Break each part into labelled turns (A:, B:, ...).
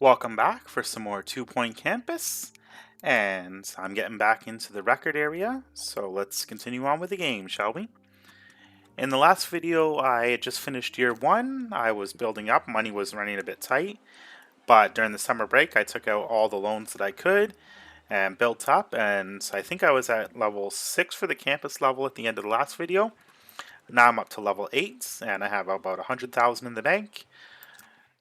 A: Welcome back for some more 2 Point Campus, and I'm getting back into the record area, so let's continue on with the game, shall we? In the last video, I had just finished year 1. I was building up, money was running a bit tight, but during the summer break, I took out all the loans that I could and built up, and I think I was at level 6 for the campus level at the end of the last video. Now I'm up to level 8, and I have about 100,000 in the bank.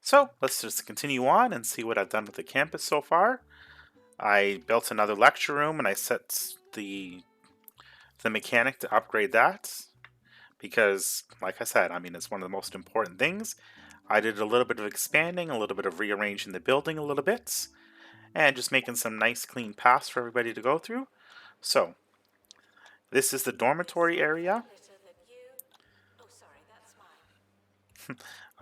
A: So let's just continue on and see what I've done with the campus so far. I built another lecture room and I set the mechanic to upgrade that because, like I said, I mean, it's one of the most important things. I did a little bit of expanding, a little bit of rearranging the building a little bit, and just making some nice clean paths for everybody to go through. So, this is the dormitory area.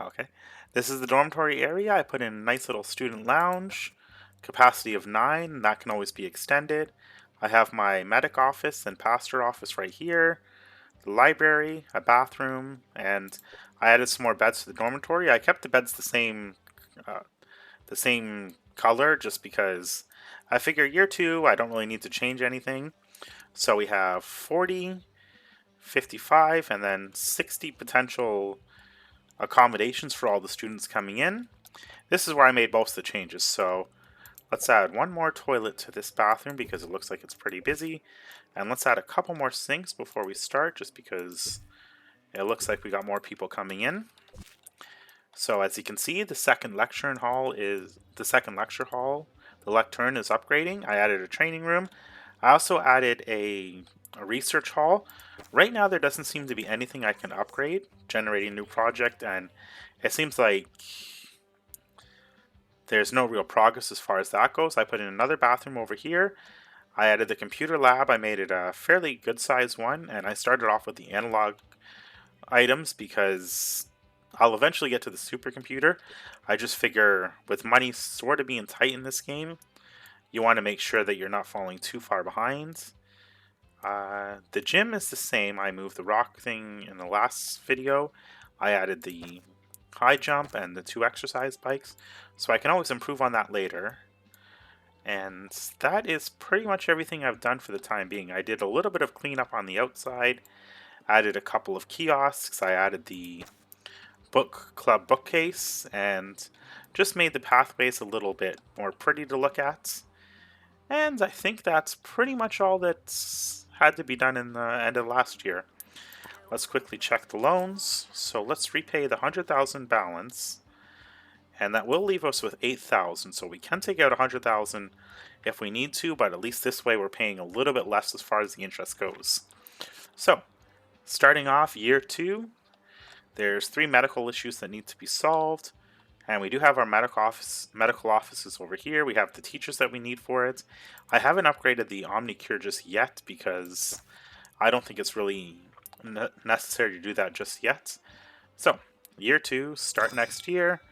A: Okay. This is the dormitory area. I put in a nice little student lounge, capacity of 9. That can always be extended. I have my medic office and pastor office right here, the library, a bathroom, and I added some more beds to the dormitory. I kept the beds the same color just because I figure year 2 I don't really need to change anything. So we have 40, 55, and then 60 potential accommodations for all the students coming in. This is where I made most of the changes, so let's add one more toilet to this bathroom because it looks like it's pretty busy. And let's add a couple more sinks before we start just because it looks like we got more people coming in. So as you can see, the second lecture hall. The lectern is upgrading. I added a training room. I also added a research hall. Right now there doesn't seem to be anything I can upgrade, generating a new project, and it seems like there's no real progress as far as that goes. I put in another bathroom over here. I added the computer lab. I made it a fairly good size one, and I started off with the analog items because I'll eventually get to the supercomputer. I just figure with money sort of being tight in this game, you want to make sure that you're not falling too far behind. The gym is the same. I moved the rock thing in the last video. I added the high jump and the 2 exercise bikes, so I can always improve on that later. And that is pretty much everything I've done for the time being. I did a little bit of cleanup on the outside, added a couple of kiosks, I added the book club bookcase, and just made the pathways a little bit more pretty to look at. And I think that's pretty much all that's had to be done in the end of last year. Let's quickly check the loans. So let's repay the 100,000 balance, and that will leave us with 8,000. So we can take out 100,000 if we need to, but at least this way we're paying a little bit less as far as the interest goes. So, starting off year 2, there's 3 medical issues that need to be solved. And we do have our medical offices over here. We have the teachers that we need for it. I haven't upgraded the OmniCure just yet because I don't think it's really necessary to do that just yet. So, year 2, start next year.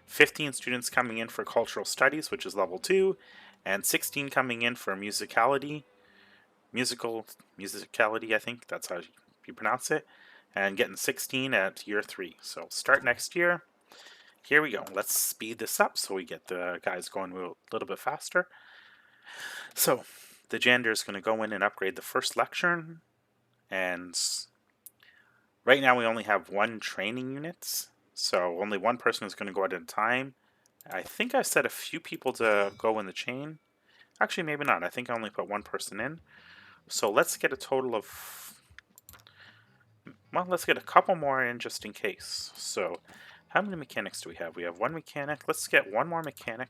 A: 15 students coming in for cultural studies, which is level 2, and 16 coming in for musicality, I think that's how you pronounce it, and getting 16 at year 3. So start next year. Here we go. Let's speed this up so we get the guys going a little bit faster. So the janitor is going to go in and upgrade the first lecture, and right now we only have 1 training unit, so only 1 person is going to go out at a time. I think I set a few people to go in the chain. Actually, maybe not. I think I only put 1 person in. So let's get a total of, well, let's get a couple more in just in case. So how many mechanics do we have? We have 1 mechanic. Let's get 1 more mechanic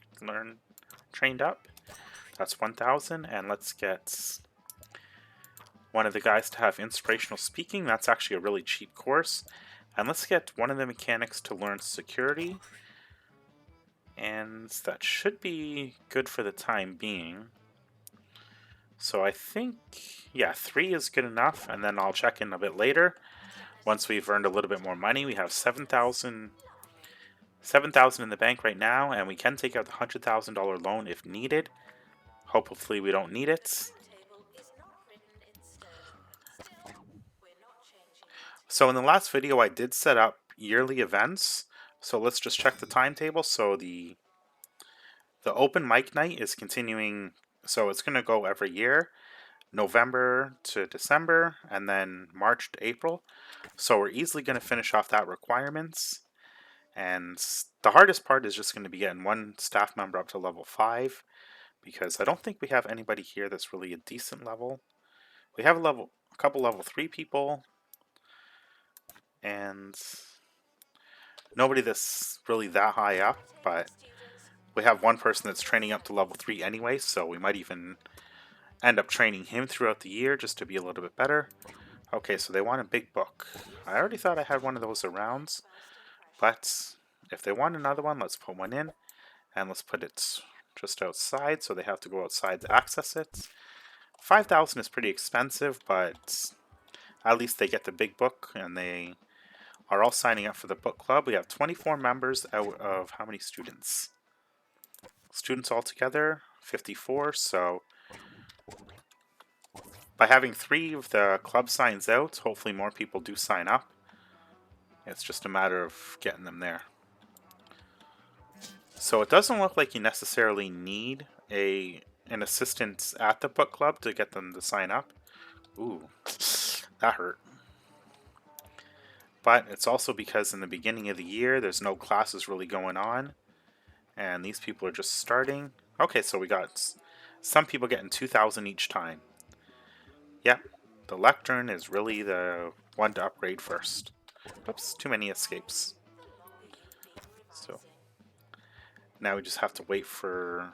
A: trained up. That's 1,000. And let's get one of the guys to have inspirational speaking. That's actually a really cheap course. And let's get one of the mechanics to learn security. And that should be good for the time being. So I think, yeah, 3 is good enough, and then I'll check in a bit later. Once we've earned a little bit more money, we have 7,000 in the bank right now, and we can take out the $100,000 loan if needed. Hopefully we don't need it. So in the last video, I did set up yearly events. So let's just check the timetable. So the The open mic night is continuing, so it's going to go every year, November to December, and then March to April. So we're easily going to finish off that requirements. And the hardest part is just going to be getting one staff member up to level 5, because I don't think we have anybody here that's really a decent level. We have a couple level 3 people, and nobody that's really that high up, but we have one person that's training up to level 3 anyway, so we might even end up training him throughout the year just to be a little bit better. Okay, so they want a big book. I already thought I had one of those around, but if they want another one, let's put one in, and let's put it just outside, so they have to go outside to access it. 5,000 is pretty expensive, but at least they get the big book, and they are all signing up for the book club. We have 24 members out of how many students? Students altogether, 54, so by having 3 of the club signs out, hopefully more people do sign up. It's just a matter of getting them there. So it doesn't look like you necessarily need an assistant at the book club to get them to sign up. Ooh, that hurt. But it's also because in the beginning of the year, there's no classes really going on, and these people are just starting. Okay, so we got some people getting 2,000 each time. Yep, the lectern is really the one to upgrade first. Oops, too many escapes. So now we just have to wait for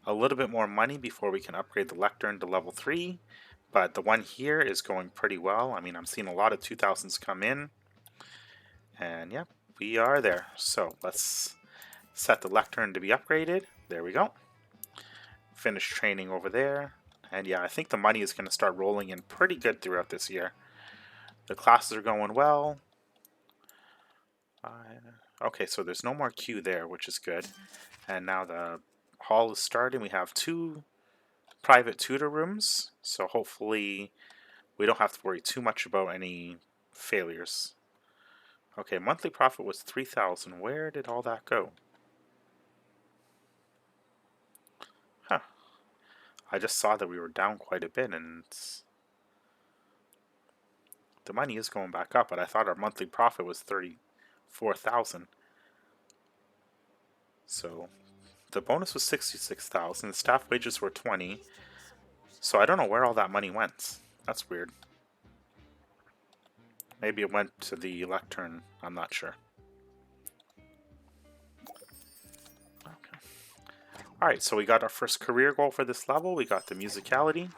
A: a little bit more money before we can upgrade the lectern to level 3. But the one here is going pretty well. I mean, I'm seeing a lot of 2,000s come in. And yep, we are there. So let's set the lectern to be upgraded. There we go. Finish training over there. And yeah, I think the money is going to start rolling in pretty good throughout this year. The classes are going well. Okay, so there's no more queue there, which is good. And now the hall is starting. We have 2 private tutor rooms, so hopefully we don't have to worry too much about any failures. Okay, monthly profit was 3,000. Where did all that go? Huh. I just saw that we were down quite a bit, and the money is going back up, but I thought our monthly profit was 34,000. So the bonus was 66,000. The staff wages were 20. So I don't know where all that money went. That's weird. Maybe it went to the lectern. I'm not sure. Okay. Alright, so we got our first career goal for this level. We got the musicality.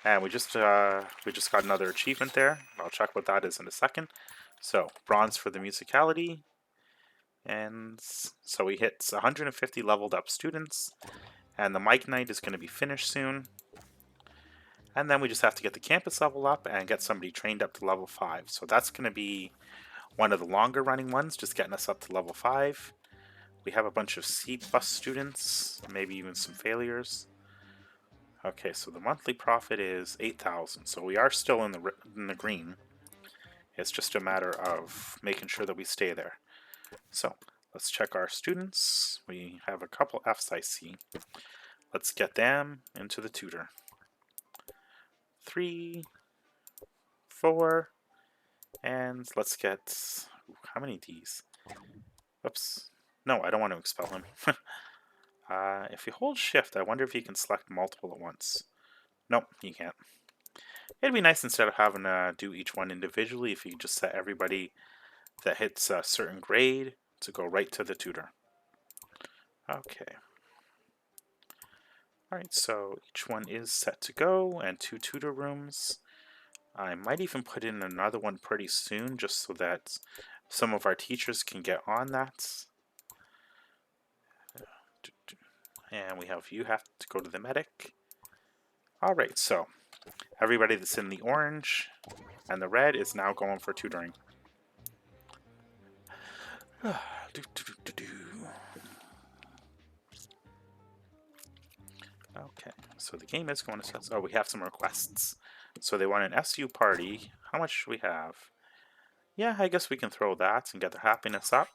A: And we just got another achievement there. I'll check what that is in a second. So, bronze for the musicality. And so we hit 150 leveled up students. And the mic night is going to be finished soon. And then we just have to get the campus level up and get somebody trained up to level 5. So that's going to be one of the longer running ones, just getting us up to level 5. We have a bunch of C+ students, maybe even some failures. Okay, so the monthly profit is 8,000. So we are still in the green. It's just a matter of making sure that we stay there. So let's check our students. We have a couple Fs I see. Let's get them into the tutor. 3, 4, and let's get, how many Ds? Oops. No, I don't want to expel him. If you hold shift, I wonder if you can select multiple at once. Nope, you can't. It'd be nice instead of having to do each one individually if you just set everybody that hits a certain grade to go right to the tutor. Okay. Alright, so each one is set to go, and 2 tutor rooms. I might even put in another one pretty soon, just so that some of our teachers can get on that. And we have you have to go to the medic. Alright, so everybody that's in the orange and the red is now going for tutoring. Okay, so the game is going to set. Oh, we have some requests. So they want an SU party. How much do we have? Yeah, I guess we can throw that and get their happiness up.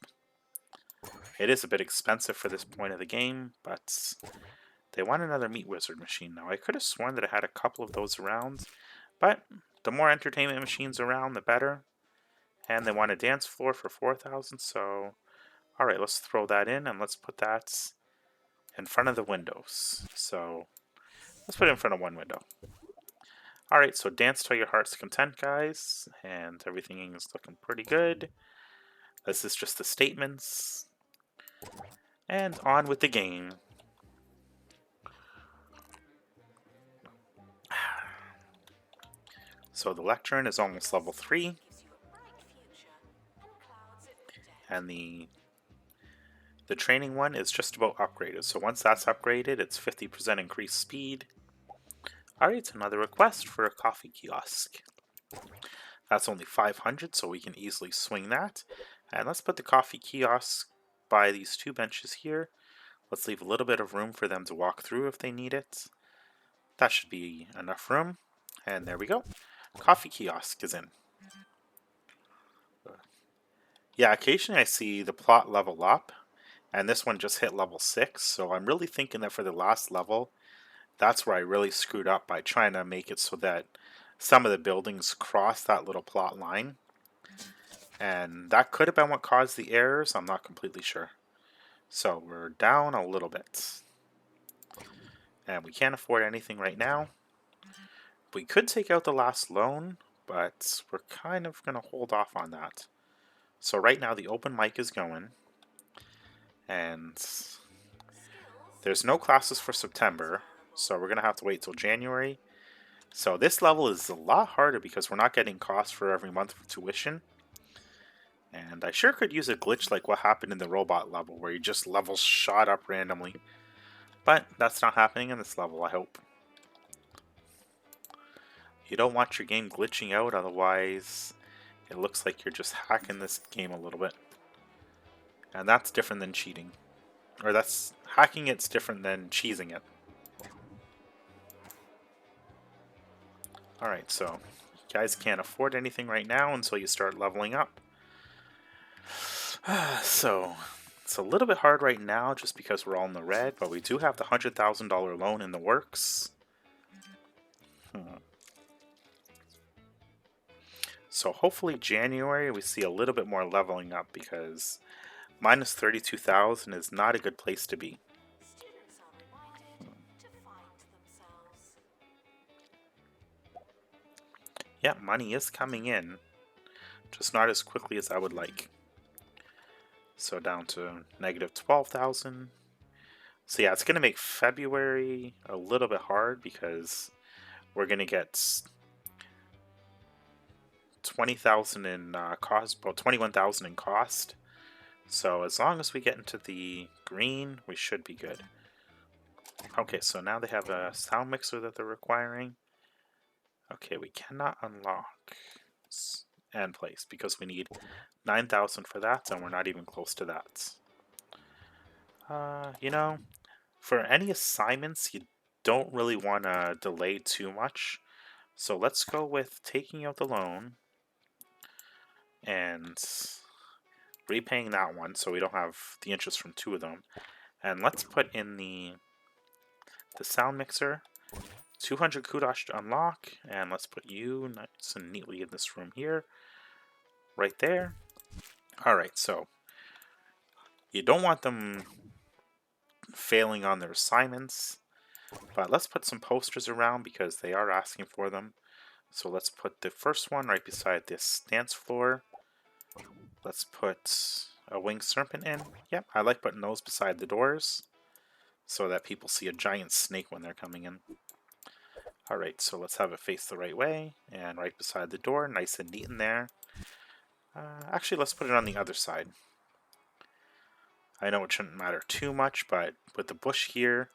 A: It is a bit expensive for this point of the game, but they want another Meat Wizard machine now. I could have sworn that I had a couple of those around, but the more entertainment machines around, the better. And they want a dance floor for 4,000, so alright, let's throw that in and let's put that in front of the windows. So let's put it in front of one window. Alright, so dance till your heart's content, guys, and everything is looking pretty good. This is just the statements. And on with the game. So the lectern is almost level 3. And the training one is just about upgraded. So once that's upgraded, it's 50% increased speed. Alright, another request for a coffee kiosk. That's only 500, so we can easily swing that. And let's put the coffee kiosk by these 2 benches here. Let's leave a little bit of room for them to walk through if they need it. That should be enough room. And there we go. Coffee kiosk is in. Yeah, occasionally I see the plot level up, and this one just hit level 6, so I'm really thinking that for the last level, that's where I really screwed up by trying to make it so that some of the buildings cross that little plot line. And that could have been what caused the errors, I'm not completely sure. So we're down a little bit. And we can't afford anything right now. We could take out the last loan, but we're kind of going to hold off on that. So right now the open mic is going. And there's no classes for September, so we're going to have to wait till January. So this level is a lot harder because we're not getting costs for every month for tuition. And I sure could use a glitch like what happened in the robot level, where you just levels shot up randomly. But that's not happening in this level, I hope. You don't want your game glitching out, otherwise it looks like you're just hacking this game a little bit. And that's different than cheating. Or that's hacking it's different than cheesing it. Alright, so you guys can't afford anything right now until you start leveling up. So it's a little bit hard right now just because we're all in the red, but we do have the $100,000 loan in the works. So hopefully January we see a little bit more leveling up, because minus 32,000 is not a good place to be. Yeah, money is coming in, just not as quickly as I would like. So down to negative 12,000. So yeah, it's going to make February a little bit hard because we're going to get 20,000 in cost, about 21,000 in cost. So as long as we get into the green, we should be good. Okay, so now they have a sound mixer that they're requiring. Okay, we cannot unlock and place because we need 9,000 for that, and we're not even close to that. You know, for any assignments, you don't really want to delay too much. So let's go with taking out the loan and repaying that one so we don't have the interest from 2 of them. And let's put in the sound mixer. 200 kudos to unlock, and let's put you nice and neatly in this room here. Right there. Alright, so you don't want them failing on their assignments, but let's put some posters around because they are asking for them. So let's put the first one right beside this dance floor. Let's put a winged serpent in. Yep, I like putting those beside the doors so that people see a giant snake when they're coming in. Alright, so let's have it face the right way and right beside the door, nice and neat in there. Actually, let's put it on the other side. I know it shouldn't matter too much, but with the bush here,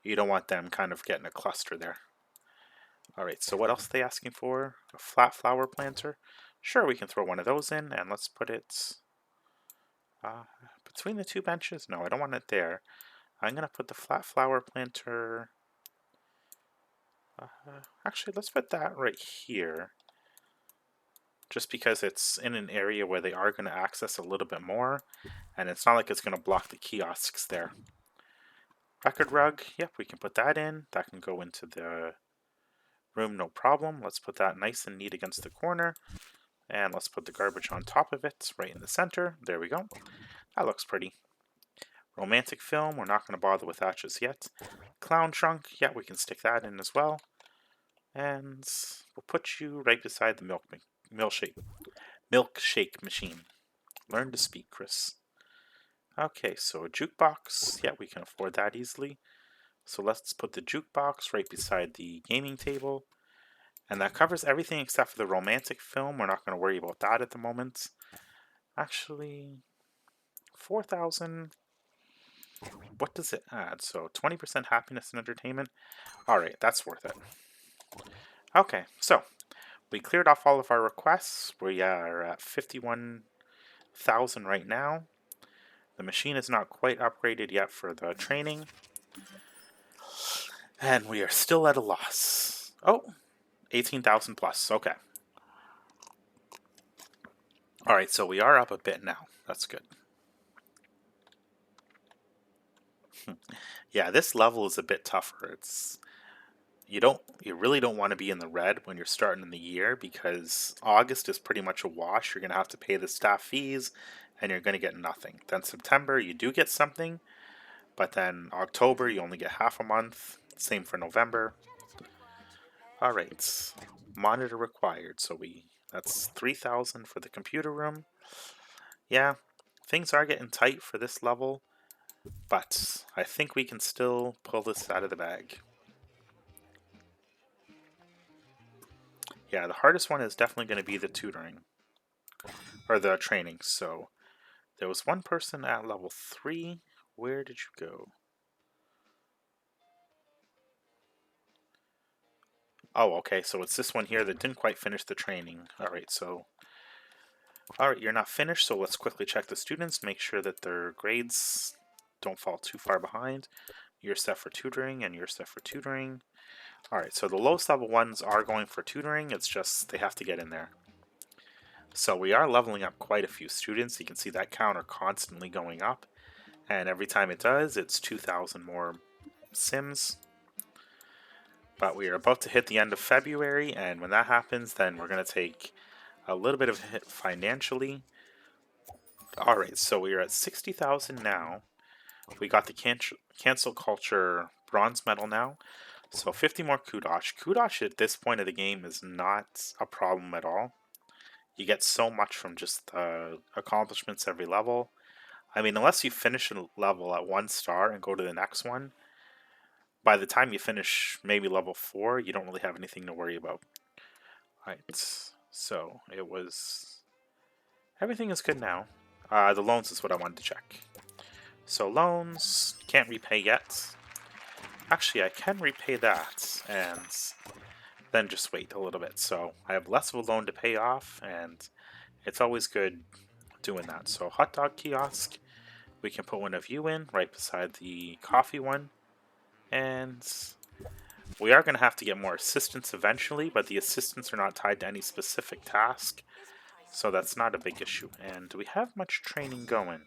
A: you don't want them kind of getting a cluster there. Alright, so what else are they asking for? A flat flower planter? Sure, we can throw one of those in, and let's put it between the 2 benches. No, I don't want it there. I'm going to put the flat flower planter... actually, let's put that right here. just because it's in an area where they are going to access a little bit more, and it's not like it's going to block the kiosks there. Record rug, yep, we can put that in. That can go into the room, no problem. Let's put that nice and neat against the corner. And let's put the garbage on top of it, right in the center. There we go. That looks pretty. Romantic film, we're not going to bother with that just yet. Clown trunk, yeah, we can stick that in as well. And we'll put you right beside the milkshake machine. Learn to speak, Chris. Okay, so a jukebox, yeah, we can afford that easily. So let's put the jukebox right beside the gaming table. And that covers everything except for the romantic film. We're not going to worry about that at the moment. Actually, 4,000. What does it add? So 20% happiness and entertainment. All right, that's worth it. Okay, so we cleared off all of our requests. We are at 51,000 right now. The machine is not quite upgraded yet for the training. And we are still at a loss. Oh, 18,000 plus. Okay. All right, so we are up a bit now. That's good. Yeah, this level is a bit tougher. It's you really don't want to be in the red when you're starting in the year, because August is pretty much a wash. You're going to have to pay the staff fees and you're going to get nothing. Then September you do get something, but then October you only get half a month. Same for November. All right. Monitor required. So that's 3,000 for the computer room. Yeah, things are getting tight for this level, but I think we can still pull this out of the bag. Yeah, the hardest one is definitely going to be the tutoring, or the training. So there was one person at level 3. Where did you go? Oh, okay, so it's this one here that didn't quite finish the training. Alright, you're not finished, so let's quickly check the students, make sure that their grades don't fall too far behind. You're set for tutoring, and you're set for tutoring. Alright, so the lowest level ones are going for tutoring, it's just they have to get in there. So we are leveling up quite a few students. You can see that counter constantly going up, and every time it does, it's 2,000 more Sims. But we are about to hit the end of February, and when that happens, then we're going to take a little bit of a hit financially. Alright, so we are at 60,000 now. We got the cancel culture bronze medal now. So 50 more kudosh. Kudosh at this point of the game is not a problem at all. You get so much from just accomplishments every level. I mean, unless you finish a level at 1 star and go to the next one, by the time you finish maybe level 4, you don't really have anything to worry about. Alright, so it was... Everything is good now. The loans is what I wanted to check. So loans, can't repay yet. Actually, I can repay that, and then just wait a little bit. So I have less of a loan to pay off, and it's always good doing that. So hot dog kiosk, we can put one of you in right beside the coffee one. And we are going to have to get more assistants eventually, but the assistants are not tied to any specific task, so that's not a big issue. And do we have much training going?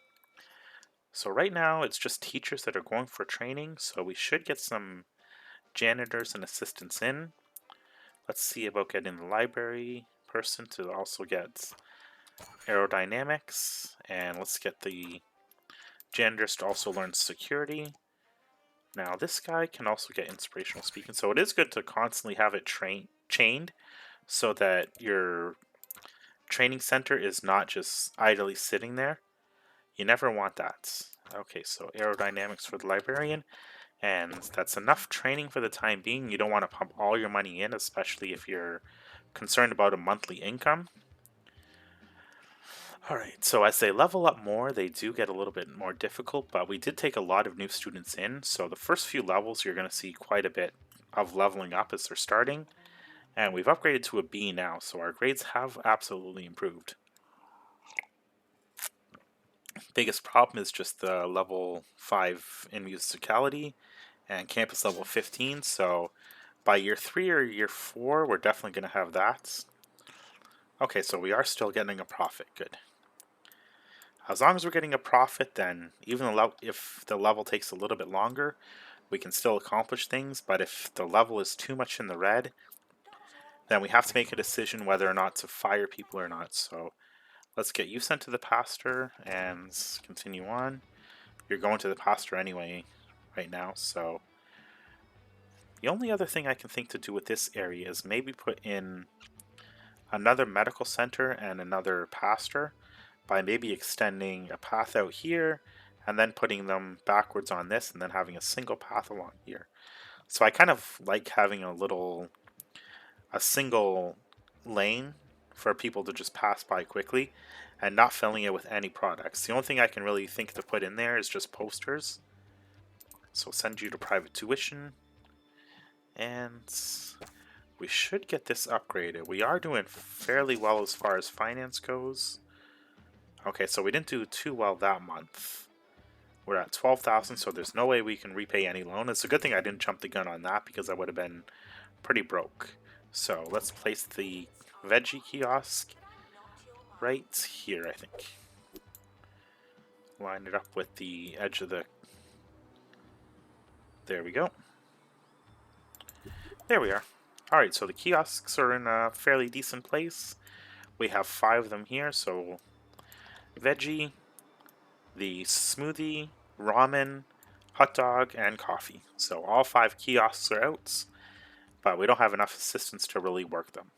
A: So right now it's just teachers that are going for training, so we should get some janitors and assistants in. Let's see about getting the library person to also get aerodynamics, and let's get the janitors to also learn security. Now this guy can also get inspirational speaking, so it is good to constantly have it chained so that your training center is not just idly sitting there. You never want that. Okay, so aerodynamics for the librarian, and that's enough training for the time being. You don't want to pump all your money in, especially if you're concerned about a monthly income. Alright, so as they level up more, they do get a little bit more difficult, but we did take a lot of new students in, so the first few levels you're going to see quite a bit of leveling up as they're starting, and we've upgraded to a B now, so our grades have absolutely improved. Biggest problem is just the level 5 in Musicality and campus level 15, so by year 3 or year 4 we're definitely going to have that. Okay, so we are still getting a profit. Good. As long as we're getting a profit, then even if the level takes a little bit longer, we can still accomplish things. But if the level is too much in the red, then we have to make a decision whether or not to fire people or not. So let's get you sent to the pastor and continue on. You're going to the pastor anyway right now, so the only other thing I can think to do with this area is maybe put in another medical center and another pastor by maybe extending a path out here and then putting them backwards on this and then having a single path along here. So I kind of like having a single lane for people to just pass by quickly and not filling it with any products. The only thing I can really think to put in there is just posters. So send you to private tuition, and we should get this upgraded. We are doing fairly well as far as finance goes. Okay, so we didn't do too well that month. We're at 12,000, so there's no way we can repay any loan. It's a good thing I didn't jump the gun on that because I would have been pretty broke. So let's place the veggie kiosk right here, I think. Line it up with the edge of the... There we go. There we are. Alright, so the kiosks are in a fairly decent place. We have 5 of them here, so veggie, the smoothie, ramen, hot dog, and coffee. So all 5 kiosks are out, but we don't have enough assistants to really work them.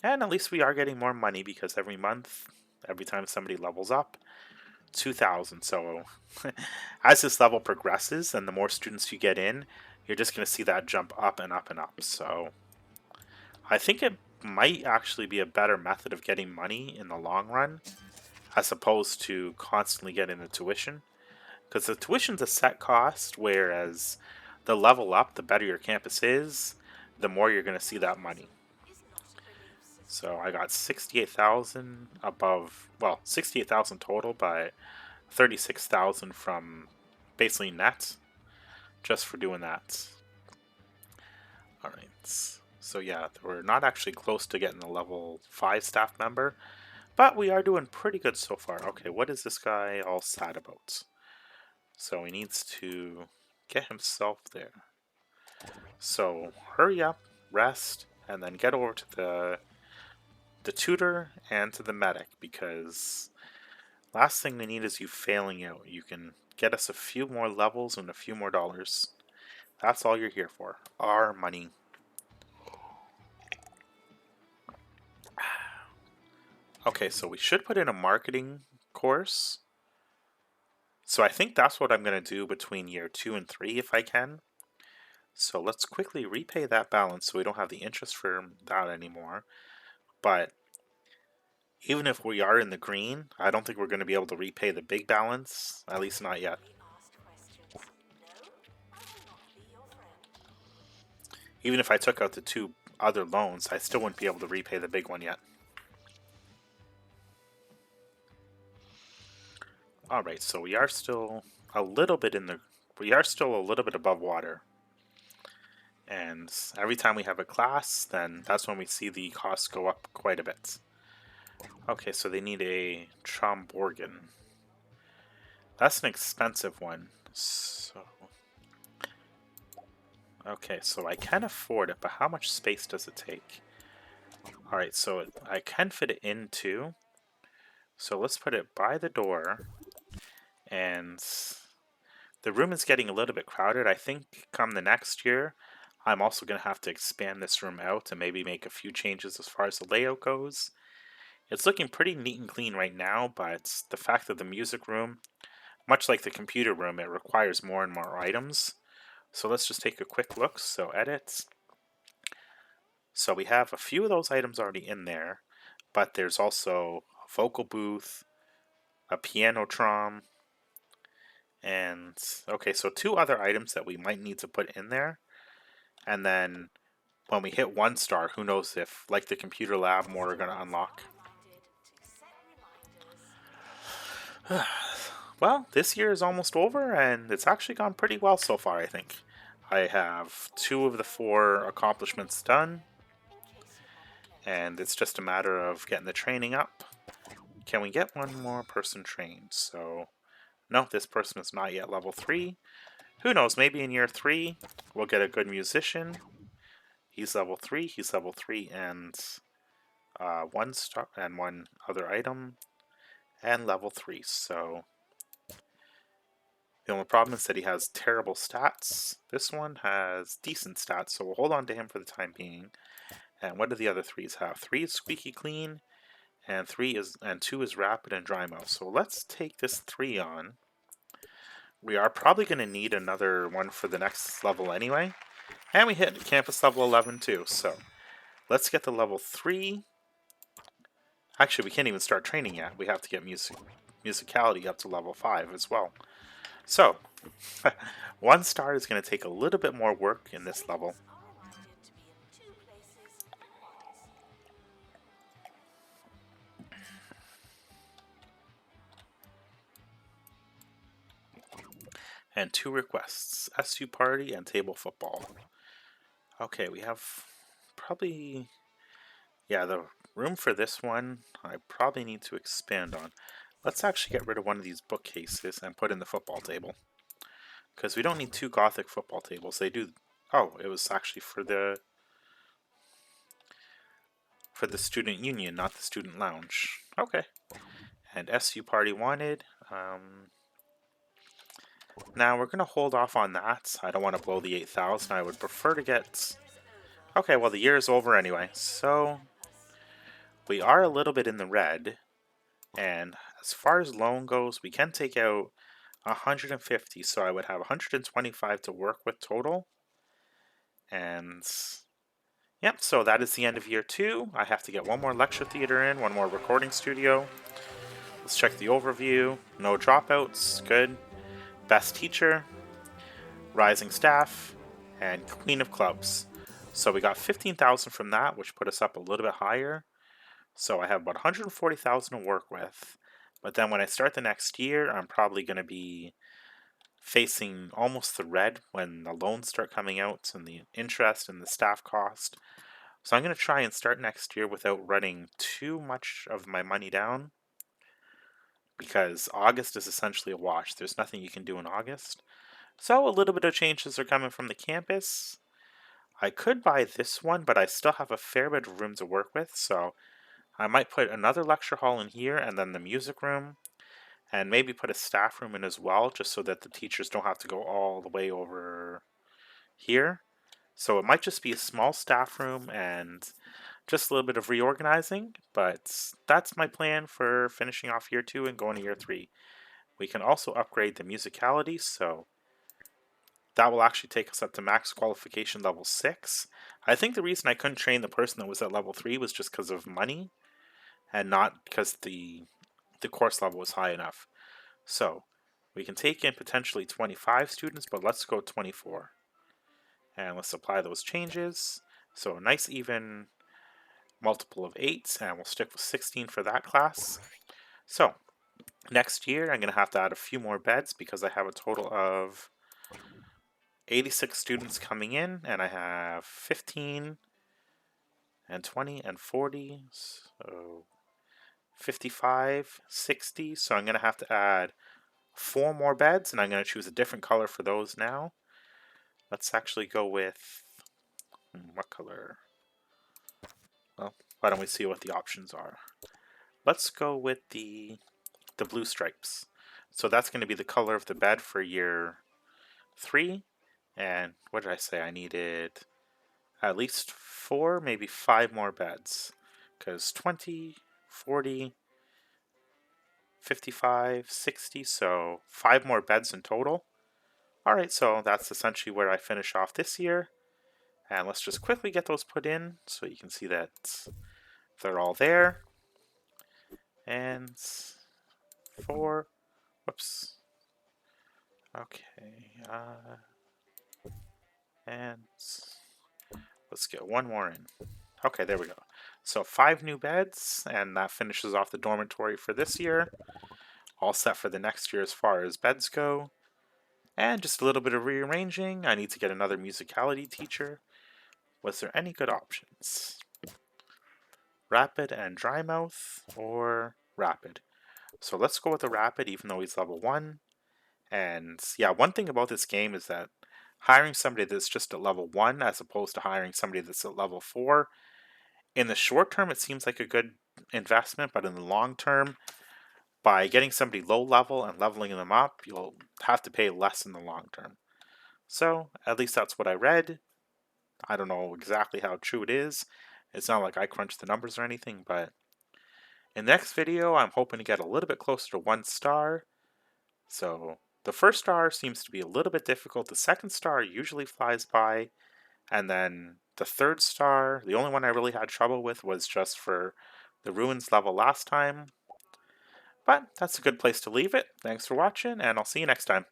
A: And at least we are getting more money because every month, every time somebody levels up, 2,000. So as this level progresses and the more students you get in, you're just going to see that jump up and up and up. So I think it might actually be a better method of getting money in the long run as opposed to constantly getting the tuition. Because the tuition's a set cost, whereas the level up, the better your campus is, the more you're going to see that money. So I got 68,000 above, well, 68,000 total, but 36,000 from basically net just for doing that. Alright, so yeah, we're not actually close to getting the level 5 staff member, but we are doing pretty good so far. Okay, what is this guy all sad about? So he needs to get himself there. So hurry up, rest, and then get over to the tutor and to the medic, because last thing we need is you failing out. You can get us a few more levels and a few more dollars. That's all you're here for. Our money. Okay, so we should put in a marketing course. So I think that's what I'm going to do between year 2 and 3 if I can. So let's quickly repay that balance so we don't have the interest for that anymore. But even if we are in the green, I don't think we're going to be able to repay the big balance, at least not yet. Even if I took out the 2 other loans, I still wouldn't be able to repay the big one yet. Alright, so we are still a little bit above water. And every time we have a class, then that's when we see the costs go up quite a bit. Okay, so they need a tromborgan. That's an expensive one. So okay, so I can afford it, but how much space does it take? Alright, so I can fit it in too. So let's put it by the door. And the room is getting a little bit crowded. I think come the next year, I'm also going to have to expand this room out and maybe make a few changes as far as the layout goes. It's looking pretty neat and clean right now, but the fact that the music room, much like the computer room, it requires more and more items. So let's just take a quick look. So edit. So we have a few of those items already in there, but there's also a vocal booth, a piano trom, and okay, so 2 other items that we might need to put in there. And then when we hit 1 star, who knows if, like the computer lab, more are going to unlock. Well, this year is almost over, and it's actually gone pretty well so far, I think. I have 2 of the 4 accomplishments done, and it's just a matter of getting the training up. Can we get one more person trained? So, no, this person is not yet level 3. Who knows, maybe in year 3, we'll get a good musician. He's level 3, he's level 3, and 1 star and 1 other item, and level 3. So, the only problem is that he has terrible stats. This one has decent stats, so we'll hold on to him for the time being. And what do the other 3s have? 3 is squeaky clean, and 2 is rapid and dry mouth. So let's take this 3 on. We are probably going to need another one for the next level anyway. And we hit campus level 11 too, so let's get the level 3. Actually, we can't even start training yet. We have to get musicality up to level 5 as well. So, 1 star is going to take a little bit more work in this level. And 2 requests, SU party and table football. Okay, we have probably, yeah, the room for this one I probably need to expand on. Let's actually get rid of one of these bookcases and put in the football table, because we don't need 2 Gothic football tables. They do. Oh, it was actually for the student union, not the student lounge. Okay. And SU party wanted. Now we're gonna hold off on that. I don't want to blow the 8,000. I would prefer to get. Okay, well the year is over anyway, so we are a little bit in the red. And as far as loan goes, we can take out 150, so I would have 125 to work with total. And yep, so that is the end of year 2. I have to get one more lecture theater in, one more recording studio. Let's check the overview. No dropouts, good. Best teacher, rising staff, and queen of clubs. So we got 15,000 from that, which put us up a little bit higher. So I have about 140,000 to work with. But then when I start the next year, I'm probably going to be facing almost the red when the loans start coming out and the interest and the staff cost. So I'm going to try and start next year without running too much of my money down, because August is essentially a wash. There's nothing you can do in August. So a little bit of changes are coming from the campus. I could buy this one, but I still have a fair bit of room to work with, so I might put another lecture hall in here and then the music room, and maybe put a staff room in as well, just so that the teachers don't have to go all the way over here. So it might just be a small staff room and just a little bit of reorganizing, but that's my plan for finishing off year 2 and going to year 3. We can also upgrade the musicality, so that will actually take us up to max qualification level 6. I think the reason I couldn't train the person that was at level 3 was just because of money, and not because the course level was high enough. So we can take in potentially 25 students, but let's go 24. And let's apply those changes. So a nice even multiple of 8, and we'll stick with 16 for that class. So next year I'm going to have to add a few more beds, because I have a total of 86 students coming in, and I have 15 and 20 and 40, so 55, 60. So I'm going to have to add 4 more beds, and I'm going to choose a different color for those now. Let's actually go with, what color? Well, why don't we see what the options are? Let's go with the blue stripes. So that's going to be the color of the bed for year 3. And what did I say? I needed at least 4, maybe 5 more beds, because 20, 40, 55, 60, so 5 more beds in total. Alright, so that's essentially where I finish off this year. And let's just quickly get those put in so you can see that they're all there. And 4, whoops. Okay, and let's get one more in. Okay, there we go. So 5 new beds, and that finishes off the dormitory for this year. All set for the next year as far as beds go. And just a little bit of rearranging. I need to get another musicality teacher. Was there any good options? Rapid and dry mouth, or rapid. So let's go with the rapid, even though he's level 1. And yeah, one thing about this game is that hiring somebody that's just at level 1 as opposed to hiring somebody that's at level 4, in the short term, it seems like a good investment, but in the long term, by getting somebody low level and leveling them up, you'll have to pay less in the long term. So, at least that's what I read. I don't know exactly how true it is. It's not like I crunched the numbers or anything, but in the next video, I'm hoping to get a little bit closer to 1 star. So, the first star seems to be a little bit difficult. The second star usually flies by. And then the third star, the only one I really had trouble with was just for the ruins level last time. But that's a good place to leave it. Thanks for watching, and I'll see you next time.